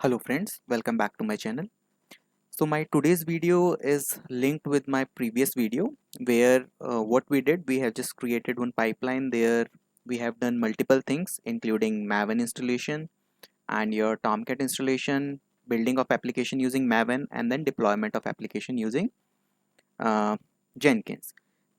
Hello friends, welcome back to my channel. So my today's video is linked with my previous video where what we did, we have just created one pipeline there. We have done multiple things including maven installation and your tomcat installation, building of application using maven, and then deployment of application using uh, Jenkins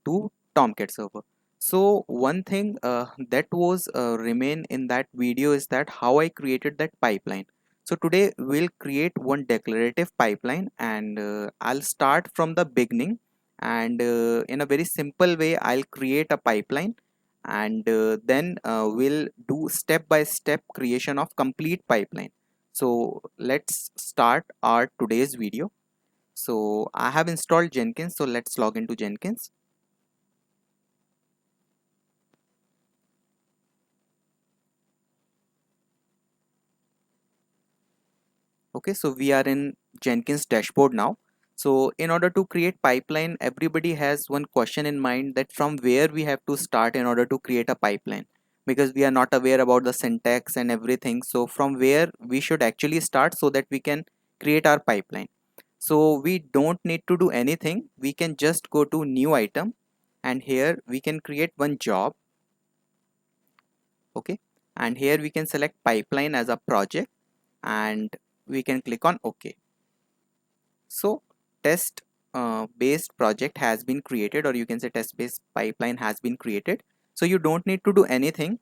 to tomcat server. So one thing that was remain in that video is that how I created that pipeline. So today we'll create one declarative pipeline, and I'll start from the beginning, and in a very simple way I'll create a pipeline, and then we'll do step by step creation of complete pipeline. So let's start our today's video. So I have installed Jenkins, so let's log into Jenkins. Okay, so we are in Jenkins dashboard now. So in order to create pipeline, everybody has one question in mind, that from where we have to start in order to create a pipeline, because we are not aware about the syntax and everything. So from where we should actually start so that we can create our pipeline. So we don't need to do anything. We can just go to new item, and here we can create one job. Okay, and here we can select pipeline as a project, and we can click on OK. So test based project has been created, or you can say test based pipeline has been created. So you don't need to do anything,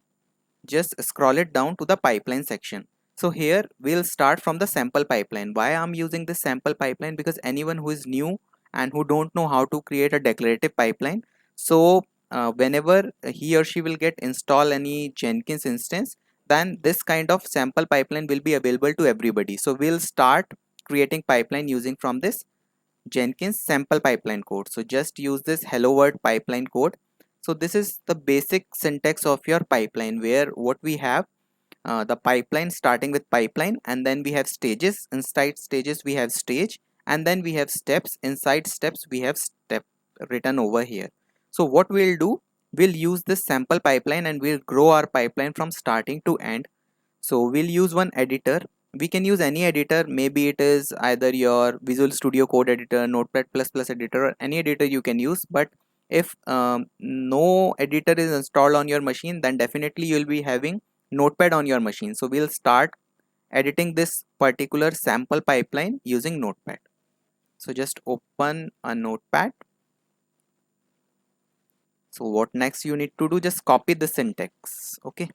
just scroll it down to the pipeline section. So here we'll start from the sample pipeline. Why I'm using this sample pipeline? Because anyone who is new and who don't know how to create a declarative pipeline, so whenever he or she will get install any Jenkins instance, then this kind of sample pipeline will be available to everybody. So we'll start creating pipeline using from this Jenkins sample pipeline code. So just use this hello world pipeline code. So this is the basic syntax of your pipeline, where what we have, the pipeline starting with pipeline, and then we have stages. Inside stages we have stage, and then we have steps. Inside steps we have step written over here. So what we'll do, we'll use this sample pipeline and we'll grow our pipeline from starting to end. So we'll use one editor. We can use any editor, maybe it is either your Visual Studio Code editor, Notepad++ editor, or any editor you can use. But if no editor is installed on your machine, then definitely you'll be having Notepad on your machine. So we'll start editing this particular sample pipeline using Notepad. So just open a Notepad. So what next you need to do, just copy the syntax. Okay,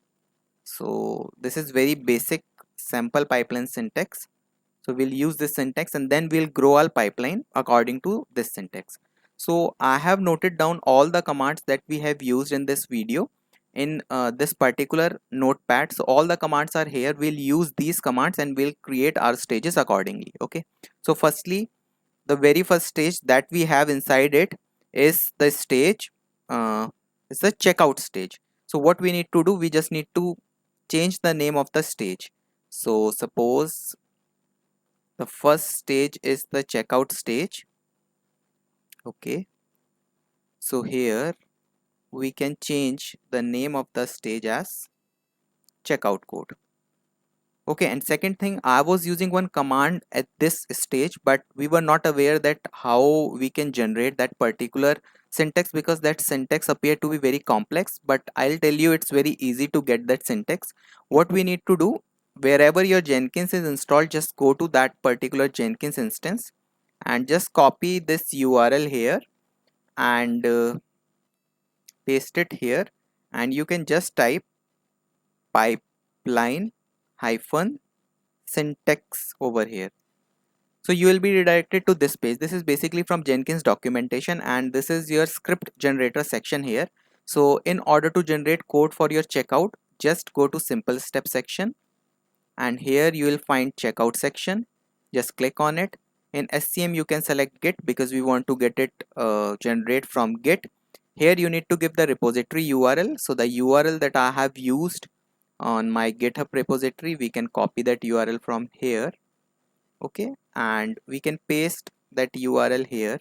so this is very basic sample pipeline syntax. So we'll use this syntax, and then we'll grow our pipeline according to this syntax. So I have noted down all the commands that we have used in this video in this particular notepad. So all the commands are here. We'll use these commands and we'll create our stages accordingly. Okay, so firstly, the very first stage that we have inside it is the stage, is the checkout stage. So what we need to do, we just need to change the name of the stage. So suppose the first stage is the checkout stage. Okay, so here we can change the name of the stage as checkout code. Okay, and second thing, I was using one command at this stage, but we were not aware that how we can generate that particular syntax, because that syntax appeared to be very complex. But I'll tell you, it's very easy to get that syntax. What we need to do, wherever your Jenkins is installed, just go to that particular Jenkins instance and just copy this URL here and paste it here, and you can just type pipeline hyphen syntax over here. So you will be redirected to this page. This is basically from Jenkins documentation, and this is your script generator section here. So in order to generate code for your checkout, just go to simple step section, and here you will find checkout section. Just click on it. In SCM you can select Git, because we want to get it generate from Git. Here you need to give the repository URL. So the URL that I have used on my GitHub repository, we can copy that URL from here. Okay, and we can paste that URL here.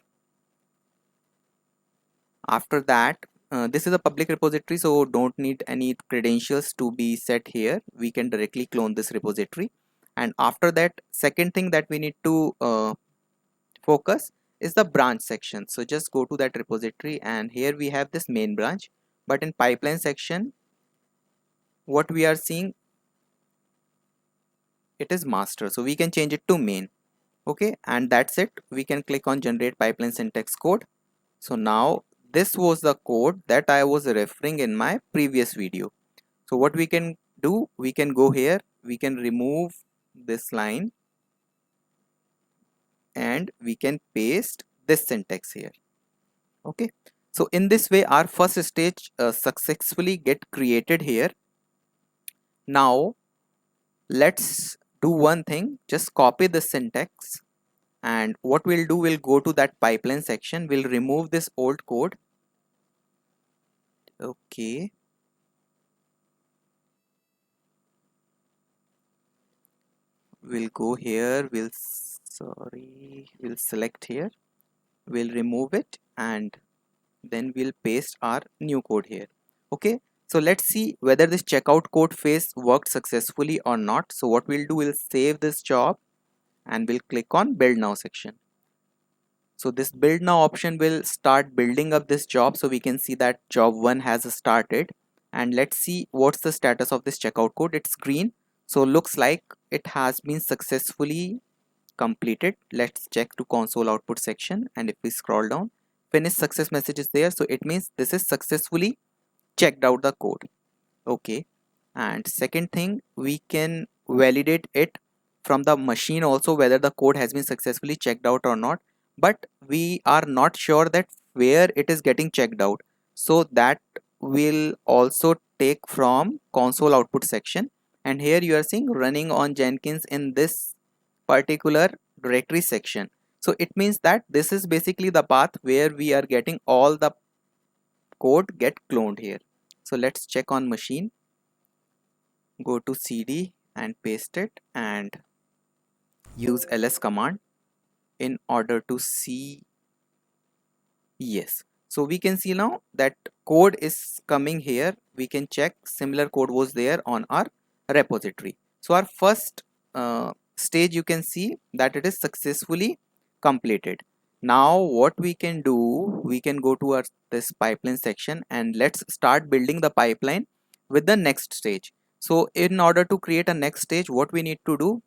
After that, this is a public repository, so don't need any credentials to be set here. We can directly clone this repository. And after that, second thing that we need to focus is the branch section. So just go to that repository, and here we have this main branch, but in pipeline section what we are seeing, it is master, so we can change it to main. Okay, and that's it. We can click on generate pipeline syntax code. So now this was the code that I was referring in my previous video. So what we can do, we can go here, we can remove this line, and we can paste this syntax here. Okay, so in this way our first stage successfully get created here. Now let's do one thing, just copy the syntax, and what we'll do, we'll go to that pipeline section, we'll remove this old code. Okay, we'll go here, we'll select here, we'll remove it, and then we'll paste our new code here. Okay, so let's see whether this checkout code phase worked successfully or not. So what we'll do, we'll save this job and we'll click on build now section. So this build now option will start building up this job, so we can see that job 1 has started. And let's see what's the status of this checkout code. It's green, so looks like it has been successfully completed. Let's check to console output section, and if we scroll down, finish success message is there, so it means this is successfully checked out the code. Okay, and second thing, we can validate it from the machine also whether the code has been successfully checked out or not, but we are not sure that where it is getting checked out, so that will also take from console output section. And here you are seeing running on Jenkins in this particular directory section, so it means that this is basically the path where we are getting all the code get cloned here. So let's check on machine, go to cd and paste it, and use ls command in order to see. Yes, so we can see now that code is coming here. We can check similar code was there on our repository. So our first stage, you can see that it is successfully completed. Now what we can do, we can go to our this pipeline section, and let's start building the pipeline with the next stage. So in order to create a next stage, what we need to do,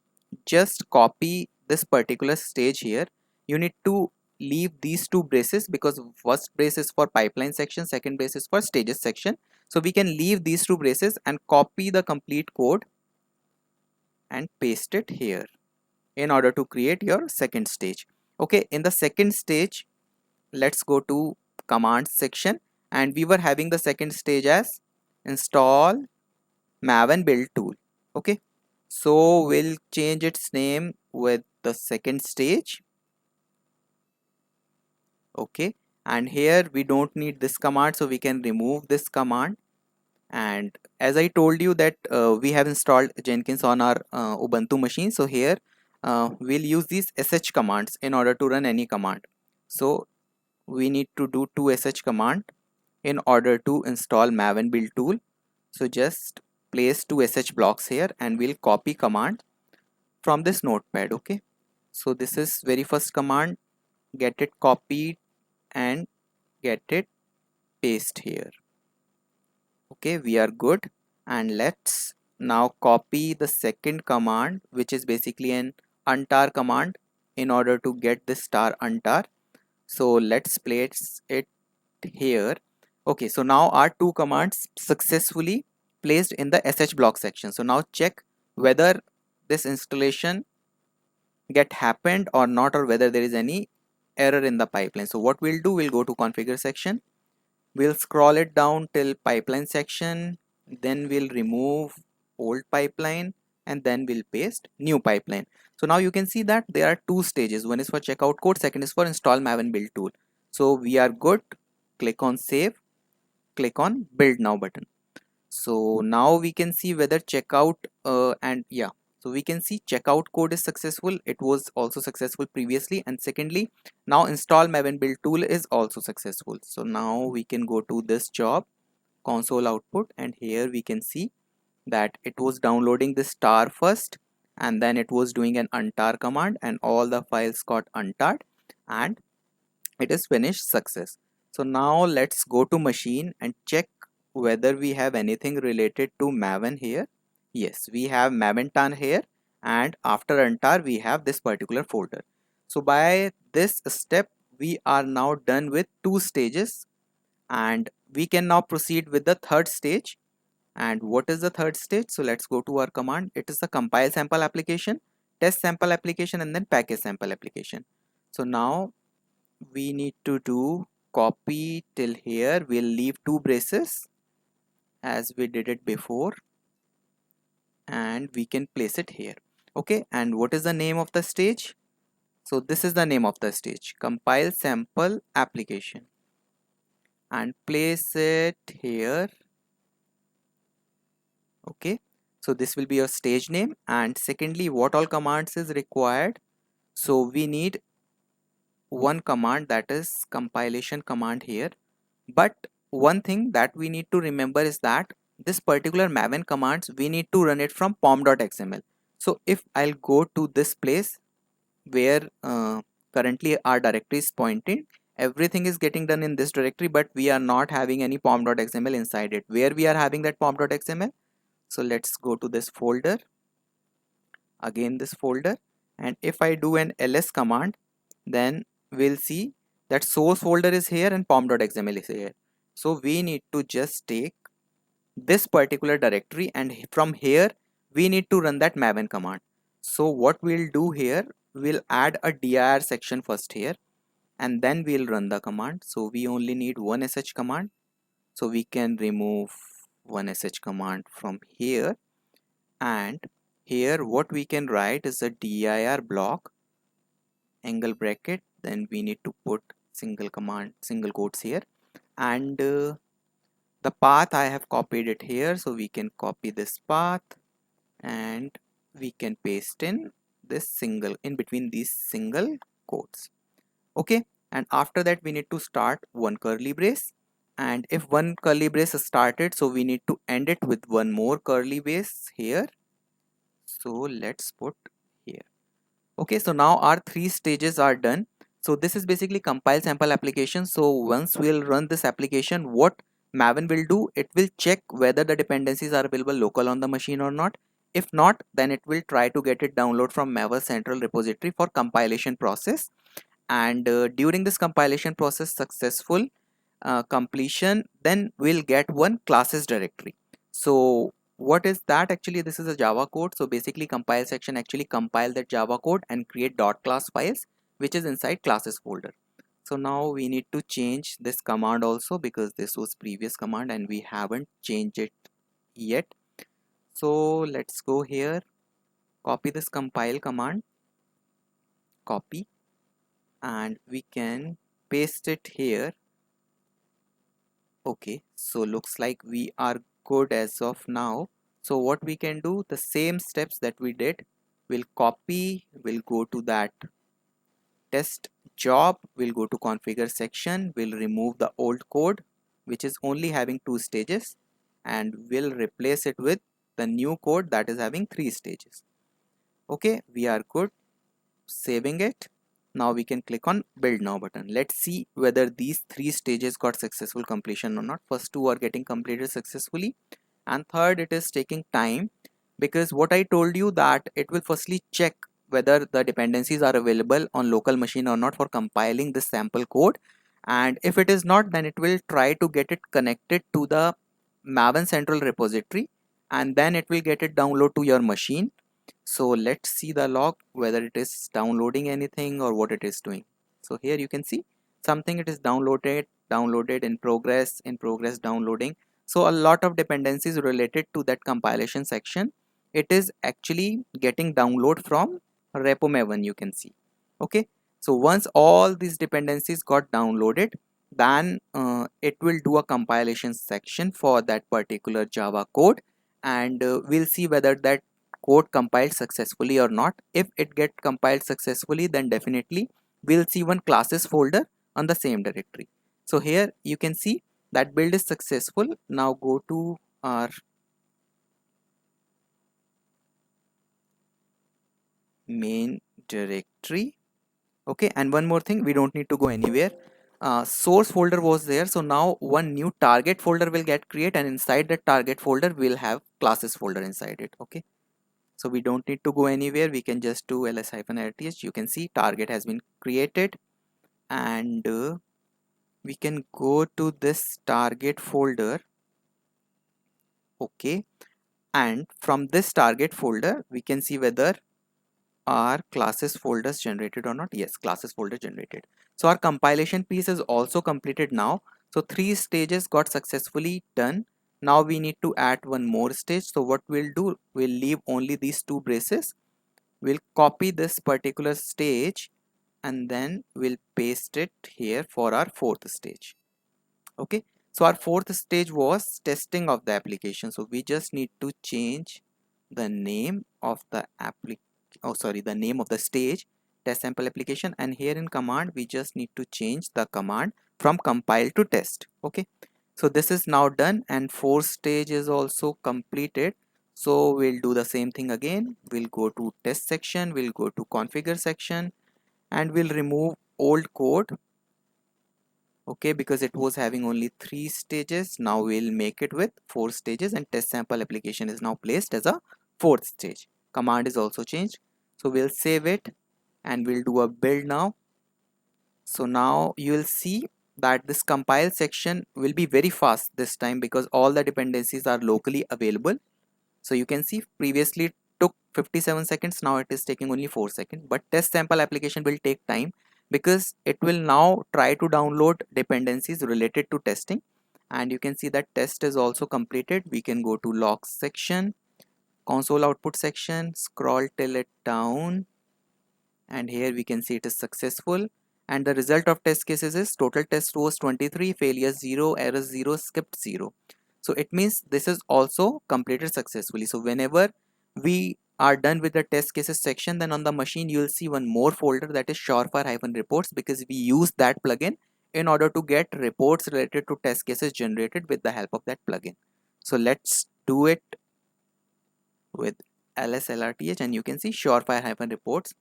just copy this particular stage here. You need to leave these two braces, because first brace is for pipeline section, second brace is for stages section. So we can leave these two braces and copy the complete code and paste it here in order to create your second stage. Okay, in the second stage, let's go to commands section, and we were having the second stage as install maven build tool. Okay, so we'll change its name with the second stage. Okay, and here we don't need this command, so we can remove this command. And as I told you that we have installed Jenkins on our ubuntu machine, so here we'll use these sh commands in order to run any command. So we need to do two sh command in order to install maven build tool. So just place two sh blocks here, and we'll copy command from this notepad. Okay, so this is very first command, get it copied and get it paste here. Okay, we are good. And let's now copy the second command, which is basically an untar command, in order to get this star untar. So let's place it here. Okay, so now our two commands successfully placed in the sh block section. So now check whether this installation get happened or not, or whether there is any error in the pipeline. So what we'll do, we'll go to configure section, we'll scroll it down till pipeline section, then we'll remove old pipeline, and then we'll paste new pipeline. So now you can see that there are two stages, one is for checkout code, second is for install maven build tool. So we are good. Click on save, click on build now button. So now we can see whether checkout and yeah, so we can see checkout code is successful. It was also successful previously, and secondly, now install maven build tool is also successful. So now we can go to this job console output, and here we can see that it was downloading the star first, and then it was doing an untar command and all the files got untarred and it is finished success. So now let's go to machine and check whether we have anything related to maven here. Yes, we have maven tan here, and after untar we have this particular folder. So by this step we are now done with 2 stages, and we can now proceed with the third stage. And what is the third stage? So let's go to our command. It is the compile sample application, test sample application, and then package sample application. So now we need to do copy till here. We'll leave 2 braces as we did it before, and we can place it here. Okay, and what is the name of the stage? So this is the name of the stage, compile sample application, and place it here. Okay, so this will be your stage name. And secondly, what all commands is required? So we need one command, that is compilation command here. But one thing that we need to remember is that this particular maven commands, we need to run it from pom.xml. So if I'll go to this place where currently our directory is pointing, everything is getting done in this directory, but we are not having any pom.xml inside it. Where we are having that pom.xml? So let's go to this folder, again this folder, and if I do an ls command, then we'll see that source folder is here and pom.xml is here. So we need to just take this particular directory, and from here we need to run that maven command. So what we'll do here, we'll add a dir section first here, and then we'll run the command. So we only need one sh command, so we can remove one sh command from here, and here what we can write is a dir block angle bracket, then we need to put single command, single quotes here, and the path I have copied it here, so we can copy this path and we can paste in this single, in between these single quotes. Okay, and after that we need to start one curly brace, and if one curly brace is started, so we need to end it with one more curly brace here. So let's put here. Okay, so now our 3 stages are done. So this is basically compile sample application. So once we'll run this application, what maven will do, it will check whether the dependencies are available local on the machine or not. If not, then it will try to get it download from maven central repository for compilation process. And during this compilation process successful completion, then we'll get one classes directory. So what is that? Actually this is a Java code. So basically compile section actually compile that Java code and create .class files which is inside classes folder. So now we need to change this command also, because this was previous command and we haven't changed it yet. So let's go here, copy this compile command, copy, and we can paste it here. Okay, so looks like we are good as of now. So what we can do, the same steps that we did, we'll copy, we'll go to that test job, we'll go to configure section, we'll remove the old code which is only having 2 stages, and we'll replace it with the new code that is having 3 stages. Okay, we are good, saving it. Now we can click on build now button. Let's see whether these 3 stages got successful completion or not. First 2 are getting completed successfully, and third it is taking time, because what I told you that it will firstly check whether the dependencies are available on local machine or not for compiling this sample code, and if it is not, then it will try to get it connected to the maven central repository, and then it will get it download to your machine. So let's see the log whether it is downloading anything or what it is doing. So here you can see something, it is downloaded in progress downloading. So a lot of dependencies related to that compilation section, it is actually getting download from repo maven, you can see. Okay, so once all these dependencies got downloaded, then it will do a compilation section for that particular Java code, and we'll see whether that code compiled successfully or not. If it get compiled successfully, then definitely we'll see one classes folder on the same directory. So here you can see that build is successful. Now go to our main directory. Okay, and one more thing, we don't need to go anywhere. Source folder was there, so now one new target folder will get created, and inside the target folder we'll have classes folder inside it. Okay, so we don't need to go anywhere, we can just do ls-rth. You can see target has been created, and we can go to this target folder. Okay, and from this target folder we can see whether our classes folders generated or not. Yes, classes folder generated. So our compilation piece is also completed now. So 3 stages got successfully done. Now we need to add one more stage. So what we'll do, we'll leave only these 2 braces. We'll copy this particular stage and then we'll paste it here for our 4th stage. Okay, so our 4th stage was testing of the application. So we just need to change the name of the the name of the stage, test sample application, and here in command we just need to change the command from compile to test. Okay, so this is now done and 4th stage is also completed. So we'll do the same thing again. We'll go to test section, we'll go to configure section, and we'll remove old code. Okay, because it was having only 3 stages. Now we'll make it with 4 stages, and test sample application is now placed as a 4th stage. Command is also changed. So we'll save it and we'll do a build now. So now you will see that this compile section will be very fast this time because all the dependencies are locally available. So you can see previously it took 57 seconds, now it is taking only 4 seconds. But test sample application will take time because it will now try to download dependencies related to testing. And you can see that test is also completed. We can go to logs section, console output section, scroll till it down, and here we can see it is successful. And the result of test cases is total test was 23, failures 0, errors 0, skipped 0. So it means this is also completed successfully. So whenever we are done with the test cases section, then on the machine you will see one more folder, that is surefire-reports, because we use that plugin in order to get reports related to test cases generated with the help of that plugin. So let's do it with ls-lrth, and you can see surefire-reports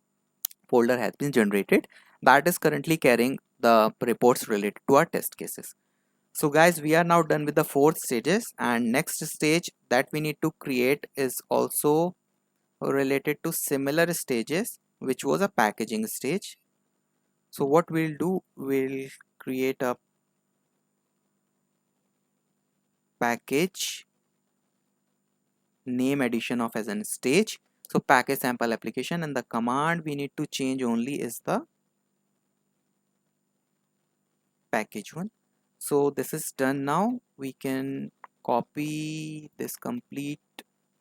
folder has been generated that is currently carrying the reports related to our test cases. So guys, we are now done with the 4th stages, and next stage that we need to create is also related to similar stages, which was a packaging stage. So what we'll do, we'll create a package name addition of as an stage. So package sample application, and the command we need to change only is the package one. So this is done now. We can copy this complete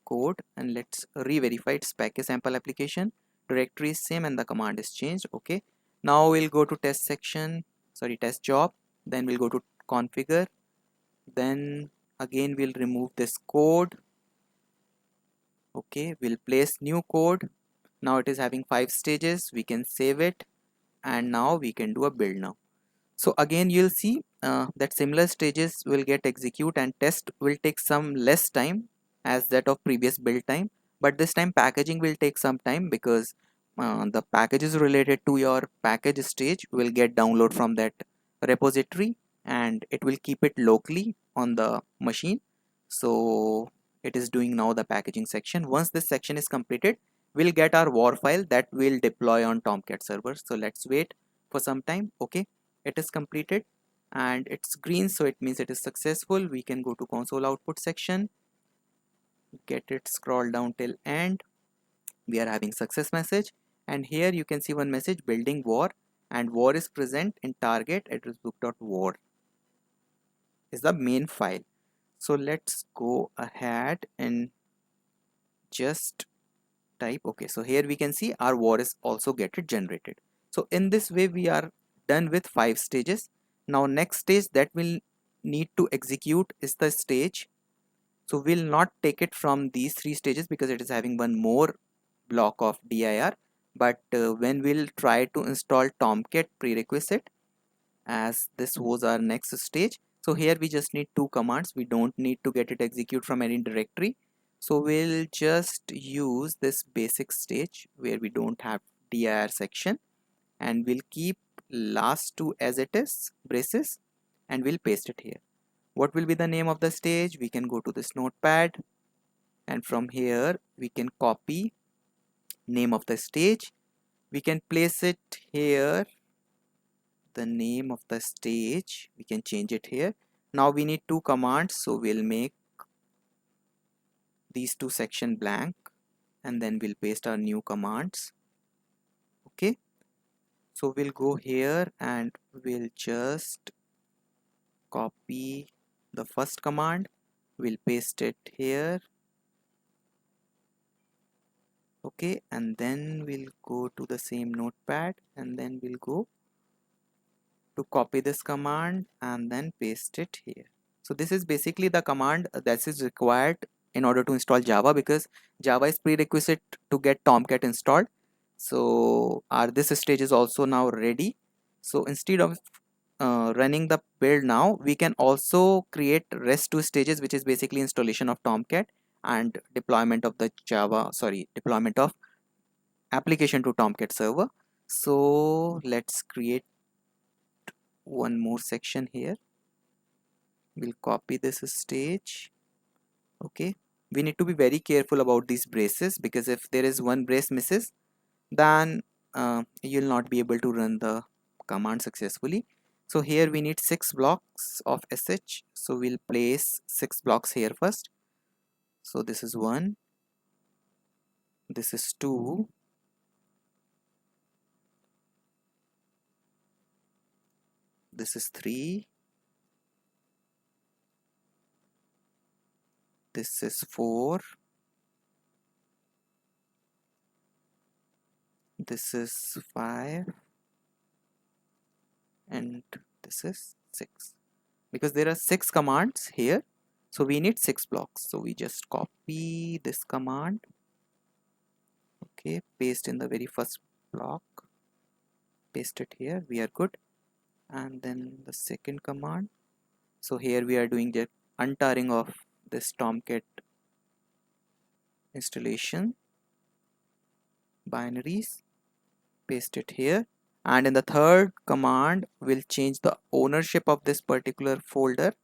code and let's re-verify its package sample application. Directory is same and the command is changed. Okay, now we'll go to test section, sorry, test job, then we'll go to configure, then again we'll remove this code. Okay, we'll place new code. Now it is having 5 stages. We can save it and now we can do a build now. So again you'll see that similar stages will get execute and test will take some less time as that of previous build time, but this time packaging will take some time because the packages related to your package stage will get download from that repository and it will keep it locally on the machine. So it is doing now the packaging section. Once this section is completed, we'll get our war file that will deploy on Tomcat server. So let's wait for some time. Okay, it is completed and it's green, so it means it is successful. We can go to console output section, get it, scroll down till end. We are having success message, and here you can see one message, building war, and war is present in target address book.war is the main file. So let's go ahead and just type. Okay, so here we can see our war is also get it generated. So in this way we are done with 5 stages. Now next stage that will need to execute is the stage. So we'll not take it from these 3 stages because it is having one more block of dir, but when we'll try to install Tomcat prerequisite, as this was our next stage, so here we just need 2 commands. We don't need to get it execute from any directory. So we'll just use this basic stage where we don't have dir section, and we'll keep last two as it is, braces, and we'll paste it here. What will be the name of the stage? We can go to this notepad, and from here we can copy name of the stage. We can place it here, the name of the stage, we can change it here. Now we need two commands, so we'll make these two section blank, and then we'll paste our new commands. Okay, so we'll go here and we'll just copy the first command, we'll paste it here. Okay, and then we'll go to the same notepad, and then we'll go to copy this command and then paste it here. So this is basically the command that is required in order to install Java, because Java is prerequisite to get Tomcat installed. So our this stage is also now ready. So instead of running the build now, we can also create rest 2 stages, which is basically installation of Tomcat and deployment of the deployment of application to Tomcat server. So let's create one more section here. We'll copy this stage. Okay, we need to be very careful about these braces, because if there is one brace misses, then you'll not be able to run the command successfully. So here we need 6 blocks of sh, so we'll place 6 blocks here first. So this is 1, this is 2, this is 3, this is 4, this is 5, and this is 6. Because there are 6 commands here, so we need 6 blocks. So we just copy this command. Okay, paste in the very first block, paste it here, we are good. And then the second command, so here we are doing the untarring of this Tomcat installation binaries, paste it here. And in the third command, we'll change the ownership of this particular folder.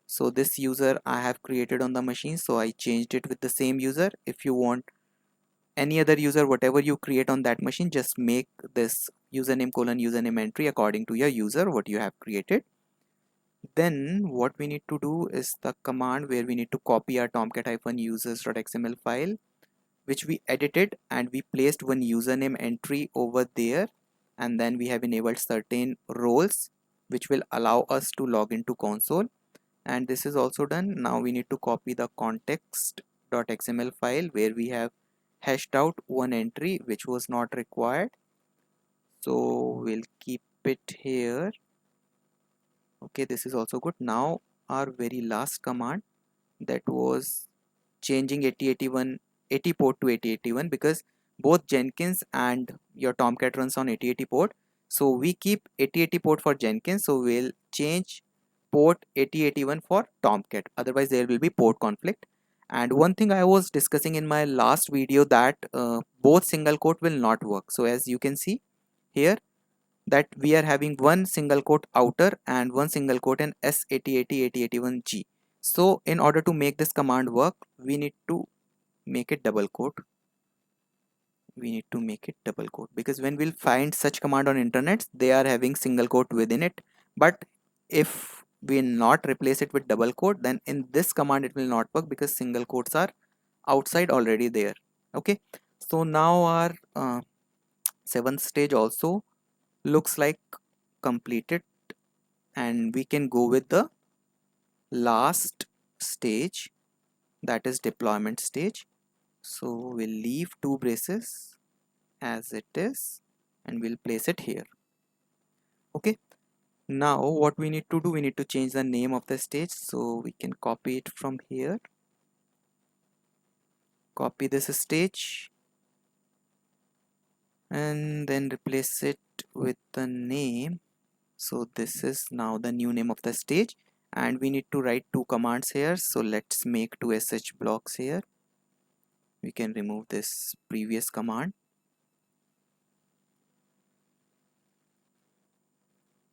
So this user I have created on the machine, so I changed it with the same user. If you want any other user, whatever you create on that machine, just make this username : username entry according to your user what you have created. Then what we need to do is the command where we need to copy our tomcat-users.xml file, which we edited, and we placed one username entry over there, and then we have enabled certain roles which will allow us to log into console. And this is also done. Now we need to copy the context.xml file where we have hashed out one entry which was not required, so we'll keep it here. Okay, this is also good. Now our very last command, that was changing 80 port to 8081, because both Jenkins and your Tomcat runs on 8080 port. So we keep 8080 port for Jenkins, so we'll change port 8081 for Tomcat, otherwise there will be port conflict. And one thing I was discussing in my last video, that both single quote will not work. So as you can see here, that we are having one single quote outer and one single quote in S8080-8081G. So in order to make this command work, we need to make it double quote. Because when we'll find such command on internet, they are having single quote within it. But if we not replace it with double quote, then in this command it will not work, because single quotes are outside already there. Okay, so now our seventh stage also looks like completed, and we can go with the last stage, that is deployment stage. So we'll leave two braces as it is, and we'll place it here. Okay, now what we need to do, we need to change the name of the stage, so we can copy it from here, copy this stage, and then replace it with the name. So this is now the new name of the stage, and we need to write two commands here. So let's make two sh blocks here. we can remove this previous command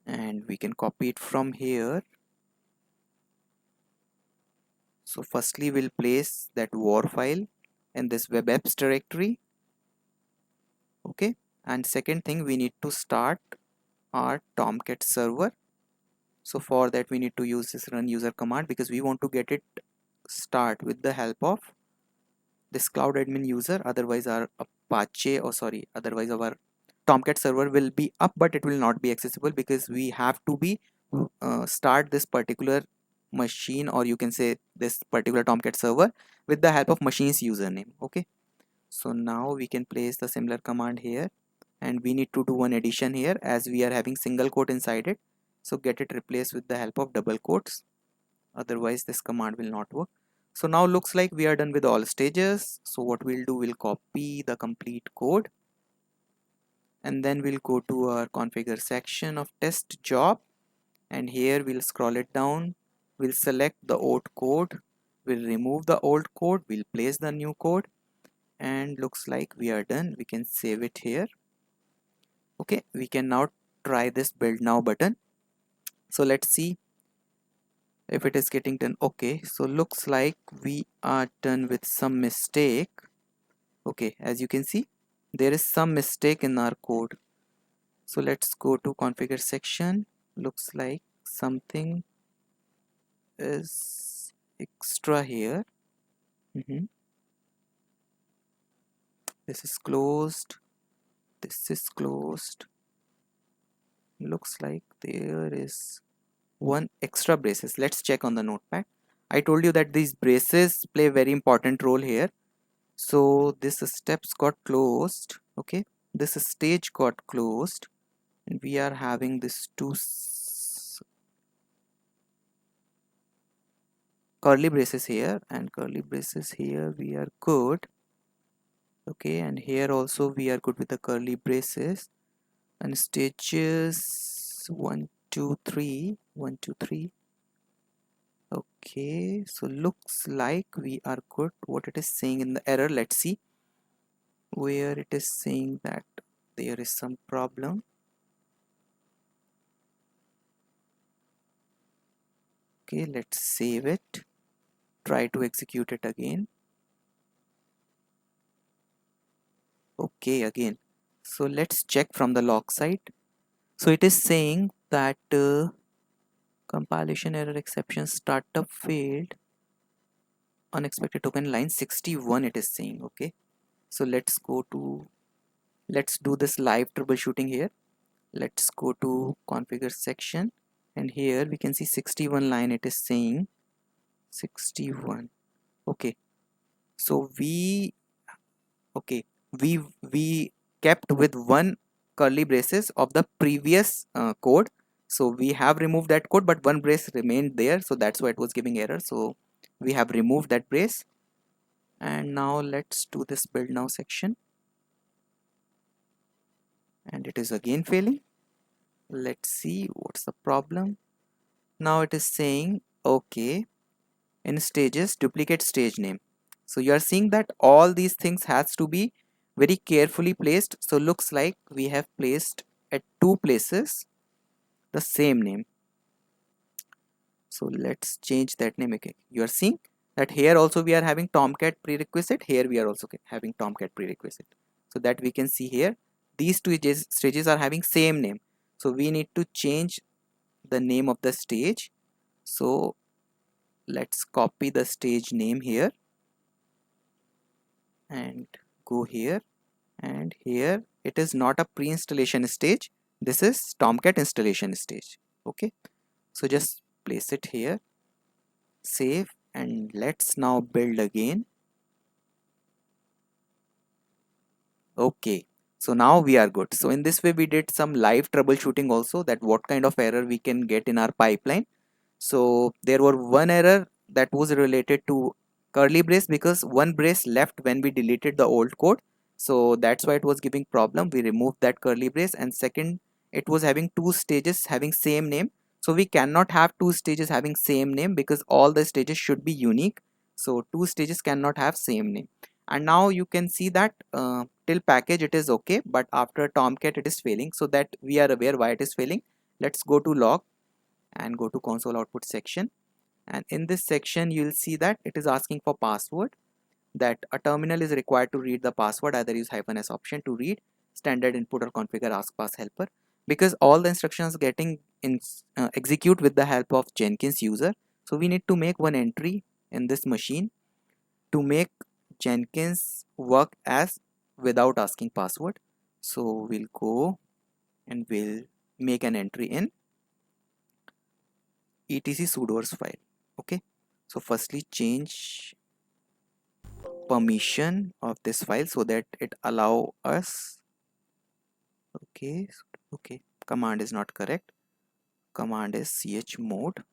and we can copy it from here. So firstly we'll place that war file in this web apps directory. Okay, and second thing, we need to start our tomcat server. So for that we need to use this run user command because we want to get it start with the help of this cloud admin user. Otherwise our otherwise our tomcat server will be up but it will not be accessible, because we have to be start this particular machine, or you can say this particular tomcat server, with the help of machine's username. Okay, so now we can place the similar command here, and we need to do one addition here as we are having single quote inside it. So get it replaced with the help of double quotes, otherwise this command will not work. So now looks like we are done with all stages. So what we'll do, we'll copy the complete code and then we'll go to our configure section of test job, and here we'll scroll it down, we'll select the old code, we'll remove the old code, we'll place the new code, and looks like we are done. We can save it here. Okay, we can now try this build now button. So let's see if it is getting done. Okay, so looks like we are done with some mistake. Okay, as you can see there is some mistake in our code. So let's go to configure section. Looks like something is extra here. This is closed, this is closed. Looks like there is one extra braces. Let's check on the notepad. I told you that these braces play a very important role here. So this steps got closed. Okay, this stage got closed, and we are having this two curly braces here and curly braces here. We are good. Okay, and here also we are good with the curly braces, and stages 1 2 3 1 2 3. Okay, so looks like we are good. What it is saying in the error, let's see where it is saying that there is some problem. Okay, let's save it, try to execute it again. Okay, again, so let's check from the log side. So it is saying that compilation error exception startup failed, unexpected token line 61 it is saying. Okay, so let's do this live troubleshooting here. Let's go to configure section, and here we can see 61 line it is saying 61. Okay, so we kept with one curly braces of the previous code. So we have removed that code, but one brace remained there, so that's why it was giving error. So we have removed that brace, and now let's do this build now section, and it is again failing. Let's see what's the problem. Now it is saying okay, in stages duplicate stage name. So you are seeing that all these things has to be very carefully placed. So looks like we have placed at two places the same name. So let's change that name again. You are seeing that here also we are having tomcat prerequisite, here we are also having tomcat prerequisite. So that we can see here these two stages are having same name. So we need to change the name of the stage. So let's copy the stage name here and go here, and here it is not a pre-installation stage, this is tomcat installation stage. Okay, so just place it here, save, and let's now build again. Okay, so now we are good. So in this way we did some live troubleshooting also, that what kind of error we can get in our pipeline. So there were one error that was related to curly brace, because one brace left when we deleted the old code. So that's why it was giving problem. We removed that curly brace, and second, it was having two stages having same name. So we cannot have two stages having same name because all the stages should be unique. So two stages cannot have same name. and now you can see that till package it is okay, but after tomcat it is failing. So that we are aware why it is failing. Let's go to log and go to console output section, and in this section you will see that it is asking for password, that a terminal is required to read the password. Either use -s option to read, standard input, or configure ask pass helper, because all the instructions getting execute with the help of Jenkins user. So we need to make one entry in this machine to make Jenkins work as without asking password. So we'll go and we'll make an entry in etc sudoers file. Okay, so firstly change permission of this file so that it allow us. Okay, okay, command is not correct. Command is chmod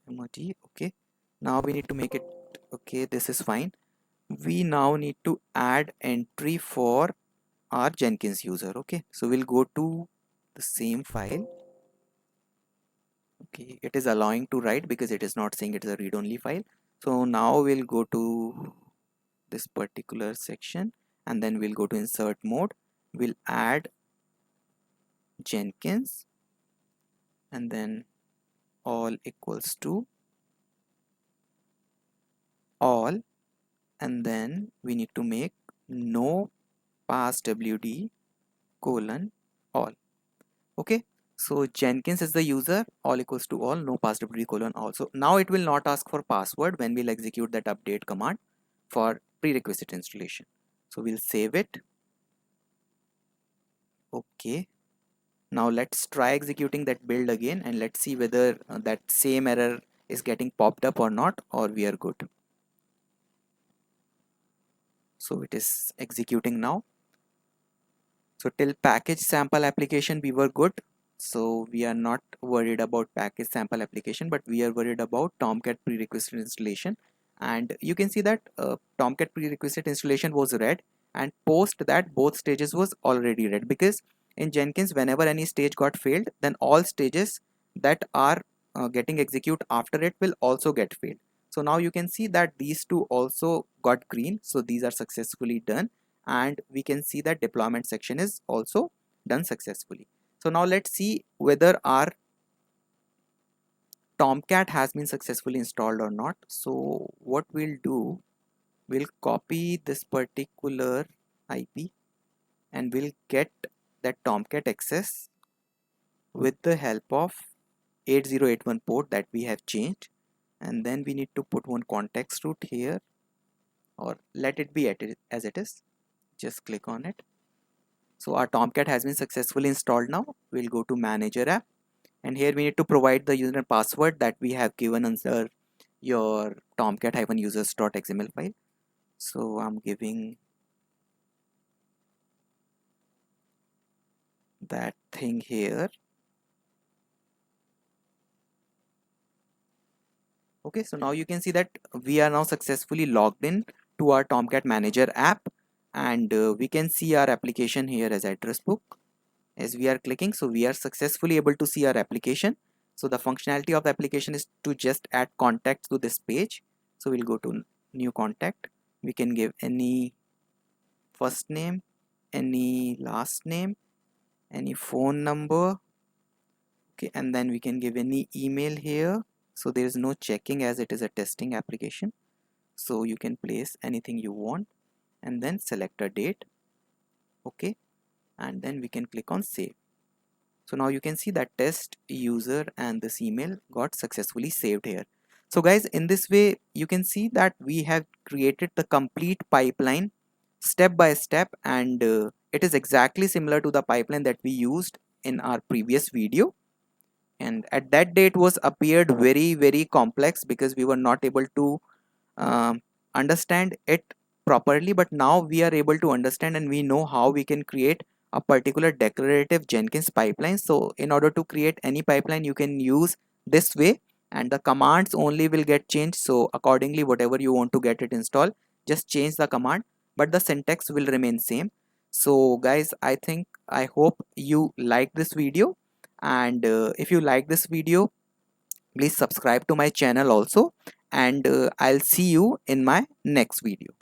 mod. Okay, now we need to make it. Okay, this is fine. We now need to add entry for our Jenkins user. Okay, so we'll go to the same file. Okay, it is allowing to write because it is not saying it is a read-only file. So now we'll go to this particular section, and then we'll go to insert mode. We'll add Jenkins, and then all equals to all, and then we need to make no pass wd colon all. Okay, so Jenkins is the user, all equals to all, no pass wd colon all. So now it will not ask for password when we'll execute that update command for prerequisite installation. So we'll save it. Okay, now let's try executing that build again, and let's see whether that same error is getting popped up or not, or we are good. So it is executing now. So till package sample application we were good. So we are not worried about package sample application, but we are worried about Tomcat prerequisite installation. And you can see that Tomcat prerequisite installation was red, and post that both stages was already red, because in Jenkins whenever any stage got failed, then all stages that are getting execute after it will also get failed. So now you can see that these two also got green, so these are successfully done, and we can see that deployment section is also done successfully. So now let's see whether our Tomcat has been successfully installed or not. So what we'll do, we'll copy this particular IP and we'll get that Tomcat access with the help of 8081 port that we have changed, and then we need to put one context root here, or let it be as it is. Just click on it. So our Tomcat has been successfully installed now. We'll go to manager app, and here we need to provide the user and password that we have given under your tomcat-users.xml file. So I'm giving that thing here. Okay, so now you can see that we are now successfully logged in to our Tomcat manager app, and we can see our application here as address book. As we are clicking, so we are successfully able to see our application. So the functionality of the application is to just add contacts to this page. So we'll go to new contact. We can give any first name, any last name, any phone number. Okay, and then we can give any email here. So there is no checking as it is a testing application. So you can place anything you want and then select a date. Okay, and then we can click on save. So now you can see that test user and this email got successfully saved here. So guys, in this way you can see that we have created the complete pipeline step by step, and it is exactly similar to the pipeline that we used in our previous video. And at that day it was appeared very complex because we were not able to um, understand it properly, but now we are able to understand and we know how we can create a particular declarative Jenkins pipeline. So in order to create any pipeline you can use this way, and the commands only will get changed. So accordingly whatever you want to get it installed, just change the command, but the syntax will remain same. So guys, I hope you like this video, and if you like this video, please subscribe to my channel also, and I'll see you in my next video.